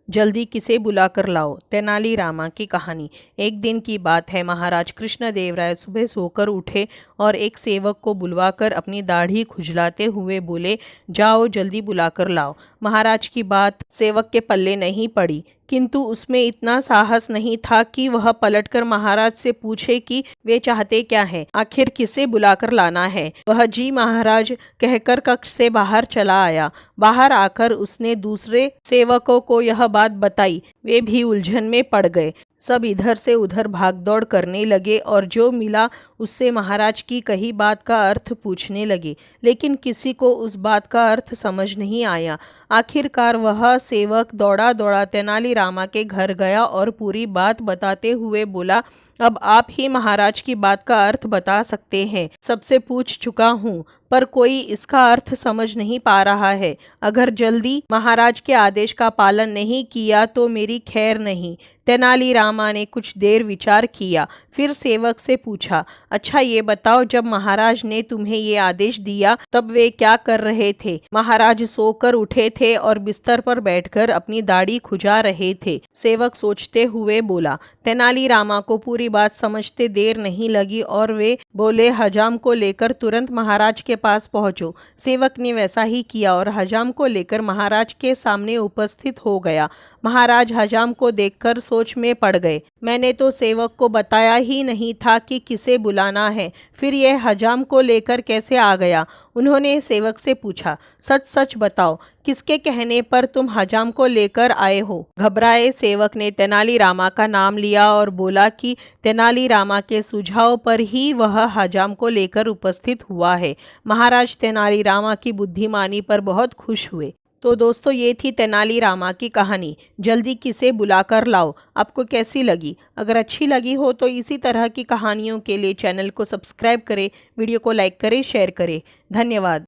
जल्दी किसे बुला कर लाओ। तेनालीरामा की कहानी। एक दिन की बात है, महाराज कृष्णदेवराय सुबह सोकर उठे और एक सेवक को बुलवाकर अपनी दाढ़ी खुजलाते हुए बोले, जाओ जल्दी बुला कर लाओ। महाराज की बात सेवक के पल्ले नहीं पड़ी, किंतु उसमें इतना साहस नहीं था कि वह पलटकर महाराज से पूछे कि वे चाहते क्या है, आखिर किसे बुलाकर लाना है। वह जी महाराज कहकर कक्ष से बाहर चला आया। बाहर आकर उसने दूसरे सेवकों को यह बात बताई। वे भी उलझन में पड़ गए। सब इधर से उधर भागदौड़ करने लगे और जो मिला उससे महाराज की कही बात का अर्थ पूछने लगे, लेकिन किसी को उस बात का अर्थ समझ नहीं आया। आखिरकार वह सेवक दौड़ा दौड़ा तेनालीरामा के घर गया और पूरी बात बताते हुए बोला, अब आप ही महाराज की बात का अर्थ बता सकते हैं। सबसे पूछ चुका हूँ पर कोई इसका अर्थ समझ नहीं पा रहा है। अगर जल्दी महाराज के आदेश का पालन नहीं किया तो मेरी खैर नहीं। तेनालीरामा ने कुछ देर विचार किया, फिर सेवक से पूछा, अच्छा ये बताओ, जब महाराज ने तुम्हें ये आदेश दिया तब वे क्या कर रहे थे। महाराज सोकर उठे थे और बिस्तर पर बैठकर अपनी दाढ़ी खुजा रहे थे। सेवक सोचते हुए बोला। तेनालीरामा को पूरी बात समझते देर नहीं लगी और वे बोले, हजाम को लेकर तुरंत महाराज के पास पहुंचो। सेवक ने वैसा ही किया और हजाम को लेकर महाराज के सामने उपस्थित हो गया। महाराज हजाम को देखकर सोच में पड़ गए। मैंने तो सेवक को बताया ही नहीं था कि किसे बुलाना है, फिर यह हजाम को लेकर कैसे आ गया। उन्होंने सेवक से पूछा, सच सच बताओ, किसके कहने पर तुम हजाम को लेकर आए हो। घबराए सेवक ने तेनालीरामा का नाम लिया और बोला कि तेनालीरामा के सुझाव पर ही वह हजाम को लेकर उपस्थित हुआ है। महाराज तेनालीरामा की बुद्धिमानी पर बहुत खुश हुए। तो दोस्तों, ये थी तेनालीरामा की कहानी, जल्दी किसे बुलाकर लाओ। आपको कैसी लगी? अगर अच्छी लगी हो तो इसी तरह की कहानियों के लिए चैनल को सब्सक्राइब करें, वीडियो को लाइक करें, शेयर करें। धन्यवाद।